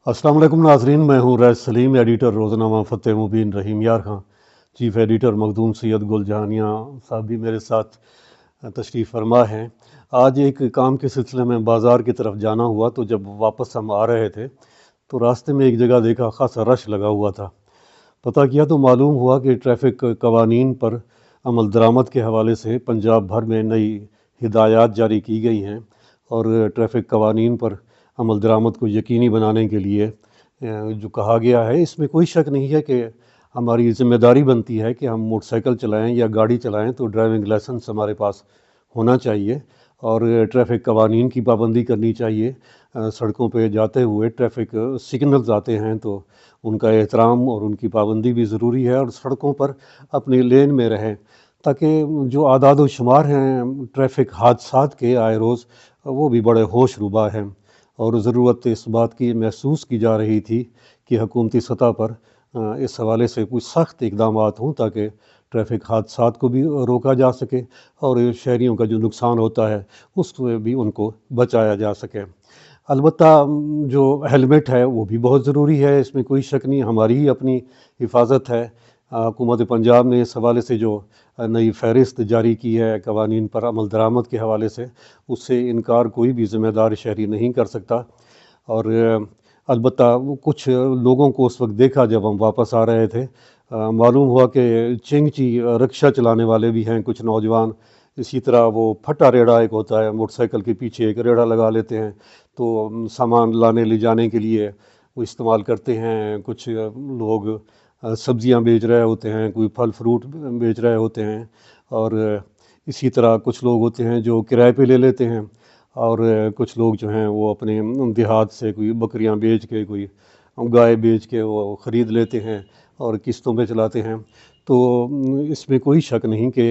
अस्सलाम वालेकुम नाजरीन, मैं हूँ रैस सलीम, एडिटर रोज़नामा फ़तेह मुबीन रहीम यार खां, चीफ़ एडिटर मखदूम सैयद गुल जहानिया साहब भी मेरे साथ तशरीफ़ फरमा हैं। आज एक काम के सिलसिले में बाज़ार की तरफ जाना हुआ, तो जब वापस हम आ रहे थे तो रास्ते में एक जगह देखा खासा रश लगा हुआ था। पता किया तो मालूम हुआ कि ट्रैफ़िक कवानीन पर अमल दरामद के हवाले से पंजाब भर में नई हिदायत जारी की गई हैं और ट्रैफ़िक कवानीन पर अमल दरामद को यकीनी बनाने के लिए जो कहा गया है, इसमें कोई शक नहीं है कि हमारी ज़िम्मेदारी बनती है कि हम मोटरसाइकिल चलाएं या गाड़ी चलाएं तो ड्राइविंग लाइसेंस हमारे पास होना चाहिए और ट्रैफ़िक कवानीन की पाबंदी करनी चाहिए। सड़कों पे जाते हुए ट्रैफ़िक सिग्नल्स आते हैं तो उनका एहतराम और उनकी पाबंदी भी ज़रूरी है और सड़कों पर अपनी लेन में रहें, ताकि जो आदाद व शुमार हैं ट्रैफ़िक हादसात के आए रोज़, वो भी बड़े होश रुबा हैं। और ज़रूरत इस बात की महसूस की जा रही थी कि हुकूमती सतह पर इस हवाले से कुछ सख्त इक़दामात हों ताकि ट्रैफ़िक हादसात को भी रोका जा सके और शहरियों का जो नुकसान होता है उससे भी उनको बचाया जा सके। अलबत्ता जो हेलमेट है वो भी बहुत ज़रूरी है, इसमें कोई शक नहीं, हमारी ही अपनी हिफाजत है। हुकूमत पंजाब ने इस हवाले से जो नई फ़हरिस्त जारी की है कवानीन पर अमल दरामद के हवाले से, उससे इनकार कोई भी ज़िम्मेदार शहरी नहीं कर सकता। और अलबत्ता वो कुछ लोगों को उस वक्त देखा जब हम वापस आ रहे थे, मालूम हुआ कि चिंगची रिक्शा चलाने वाले भी हैं कुछ नौजवान। इसी तरह वो फटा रेड़ा एक होता है, मोटरसाइकिल के पीछे एक रेड़ा लगा लेते हैं, तो सामान लाने ले जाने के लिए वो इस्तेमाल करते हैं। कुछ लोग सब्जियां बेच रहे होते हैं, कोई फल फ्रूट बेच रहे होते हैं और इसी तरह कुछ लोग होते हैं जो किराए पे ले लेते हैं और कुछ लोग जो हैं वो अपने देहात से कोई बकरियां बेच के, कोई गाय बेच के वो ख़रीद लेते हैं और किस्तों पे चलाते हैं। तो इसमें कोई शक नहीं कि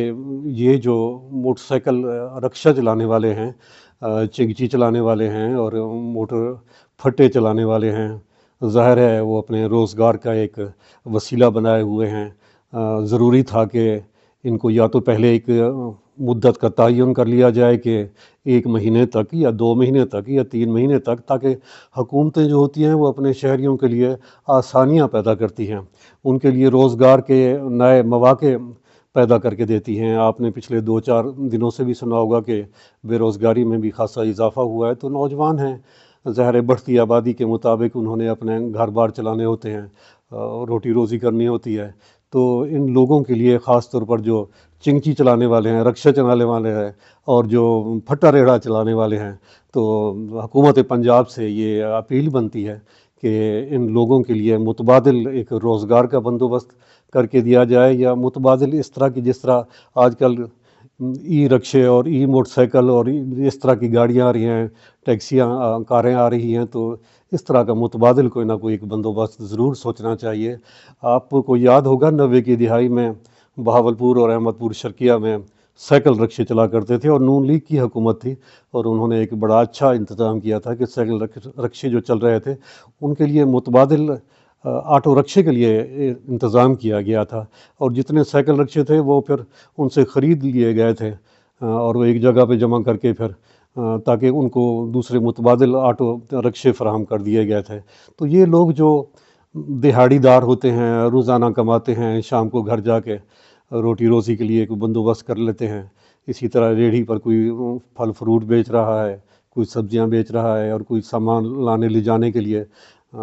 ये जो मोटरसाइकिल रिक्शा चलाने वाले हैं, चिंगची चलाने वाले हैं और मोटर फट्टे चलाने वाले हैं, ज़ाहिर है वो अपने रोज़गार का एक वसीला बनाए हुए हैं। ज़रूरी था कि इनको या तो पहले एक मुद्दत का तयन कर लिया जाए कि 1 महीने तक या 2 महीने तक या 3 महीने तक, ताकि हुकूमतें जो होती हैं वो अपने शहरियों के लिए आसानियाँ पैदा करती हैं, उनके लिए रोज़गार के नए मौक़े पैदा करके देती हैं। आपने पिछले 2-4 दिनों से भी सुना होगा कि बेरोज़गारी में भी ख़ासा इजाफ़ा हुआ है। तो नौजवान हैं, ज़ाहिर है बढ़ती आबादी के मुताबिक उन्होंने अपने घर बार चलाने होते हैं, रोटी रोज़ी करनी होती है। तो इन लोगों के लिए ख़ास तौर पर जो चिंगची चलाने वाले हैं, रिक्शा चलाने वाले हैं और जो फट्टा रेढ़ा चलाने वाले हैं, तो हुकूमत पंजाब से ये अपील बनती है कि इन लोगों के लिए मुतबादिल एक रोज़गार का बंदोबस्त करके दिया जाए, या मुतबादिल इस तरह की जिस तरह आजकल ई रिक्शे और ई मोटरसाइकिल और इस तरह की गाड़ियाँ आ रही हैं, टैक्सियाँ कारें आ रही हैं, तो इस तरह का मुतबादिल कोई ना कोई एक बंदोबस्त ज़रूर सोचना चाहिए। आपको याद होगा 90 की दिहाई में बहावलपुर और अहमदपुर शर्किया में साइकिल रिक्शे चला करते थे और नून लीग की हुकूमत थी और उन्होंने एक बड़ा अच्छा इंतज़ाम किया था कि साइकिल रिक्शे जो चल रहे थे उनके लिए मुतबादिल ऑटो रिक्शे के लिए इंतज़ाम किया गया था और जितने साइकिल रिक्शे थे वो फिर उनसे ख़रीद लिए गए थे और वो एक जगह पे जमा करके फिर ताकि उनको दूसरे मुतबादिल ऑटो रिक्शे फ़राहम कर दिए गए थे। तो ये लोग जो दिहाड़ीदार होते हैं, रोज़ाना कमाते हैं, शाम को घर जाके रोटी रोज़ी के लिए कोई बंदोबस्त कर लेते हैं। इसी तरह रेहड़ी पर कोई फल फ्रूट बेच रहा है, कोई सब्जियां बेच रहा है और कोई सामान लाने ले जाने के लिए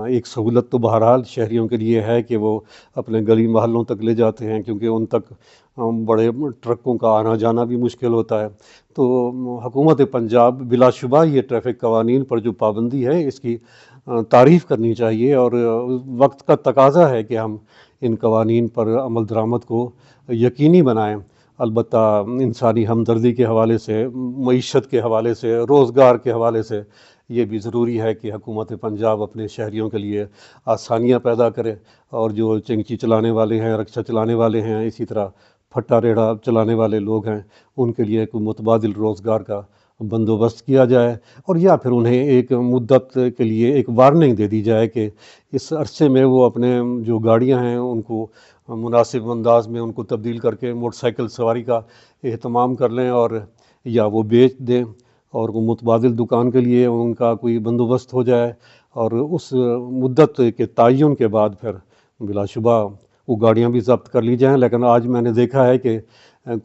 एक सहूलत तो बहरहाल शहरियों के लिए है कि वो अपने गली मोहल्लों तक ले जाते हैं, क्योंकि उन तक बड़े ट्रकों का आना जाना भी मुश्किल होता है। तो हुकूमत पंजाब बिलाशुबा ये ट्रैफ़िक कवानीन पर जो पाबंदी है इसकी तारीफ़ करनी चाहिए और वक्त का तकाज़ा है कि हम इन कवानीन पर अमल दरामद को यकीनी बनाएँ। अलबत्ता इंसानी हमदर्दी के हवाले से, मईशत के हवाले से, रोज़गार के हवाले से ये भी ज़रूरी है कि हुकूमत पंजाब अपने शहरियों के लिए आसानियाँ पैदा करे और जो चिंगची चलाने वाले हैं, रिक्शा चलाने वाले हैं, इसी तरह फट्टा रेढ़ा चलाने वाले लोग हैं, उनके लिए कोई मुतबादिल रोज़गार का बंदोबस्त किया जाए और या फिर उन्हें एक मुद्दत के लिए एक वार्निंग दे दी जाए कि इस अरसे में वो अपने जो गाड़ियां हैं उनको मुनासिब अंदाज में उनको तब्दील करके मोटरसाइकिल सवारी का एहतमाम कर लें और या वो बेच दें اور وہ متبادل دکان کے لیے ان کا کوئی بندوبست ہو جائے، اور اس مدت کے تعین کے بعد پھر بلا شبہ وہ گاڑیاں بھی ضبط کر لی جائیں۔ لیکن آج میں نے دیکھا ہے کہ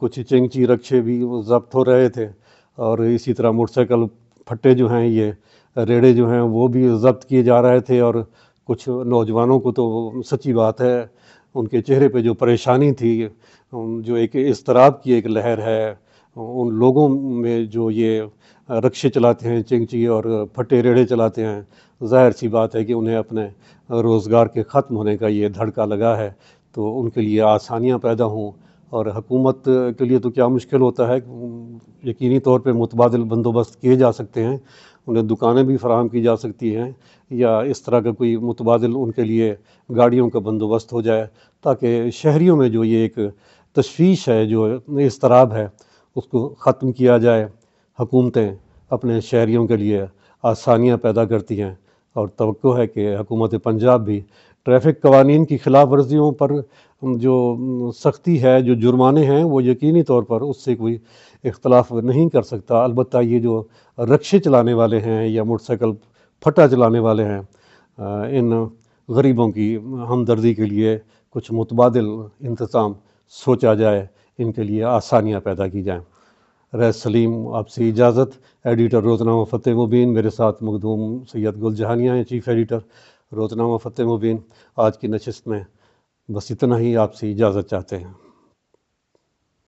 کچھ چنگچی رکشے بھی ضبط ہو رہے تھے، اور اسی طرح موٹر سائیکل پھٹے جو ہیں، یہ ریڑے جو ہیں، وہ بھی ضبط کیے جا رہے تھے۔ اور کچھ نوجوانوں کو تو سچی بات ہے، ان کے چہرے پہ جو پریشانی تھی، جو ایک اضطراب کی ایک لہر ہے ان لوگوں میں جو یہ رکشے چلاتے ہیں چنگچی اور پھٹے ریڑے چلاتے ہیں، ظاہر سی بات ہے کہ انہیں اپنے روزگار کے ختم ہونے کا یہ دھڑکا لگا ہے، تو ان کے لیے آسانیاں پیدا ہوں۔ اور حکومت کے لیے تو کیا مشکل ہوتا ہے، یقینی طور پہ متبادل بندوبست کیے جا سکتے ہیں، انہیں دکانیں بھی فراہم کی جا سکتی ہیں، یا اس طرح کا کوئی متبادل ان کے لیے گاڑیوں کا بندوبست ہو جائے، تاکہ شہریوں میں جو یہ ایک تشویش ہے، جو اضطراب ہے، اس کو ختم کیا جائے۔ حکومتیں اپنے شہریوں کے لیے آسانیاں پیدا کرتی ہیں، اور توقع ہے کہ حکومت پنجاب بھی ٹریفک قوانین کی خلاف ورزیوں پر جو سختی ہے، جو جرمانے ہیں، وہ یقینی طور پر اس سے کوئی اختلاف نہیں کر سکتا۔ البتہ یہ جو رکشے چلانے والے ہیں یا موٹر سائیکل پھٹا چلانے والے ہیں، ان غریبوں کی ہمدردی کے لیے کچھ متبادل انتظام سوچا جائے، ان کے لیے آسانیاں پیدا کی جائیں۔ ریس سلیم آپ سے اجازت۔ ایڈیٹر روزنامہ فتح مبین، میرے ساتھ مخدوم سید گل جہانیہ ہیں، چیف ایڈیٹر روزنامہ فتح مبین۔ آج کی نشست میں بس اتنا ہی، آپ سے اجازت چاہتے ہیں۔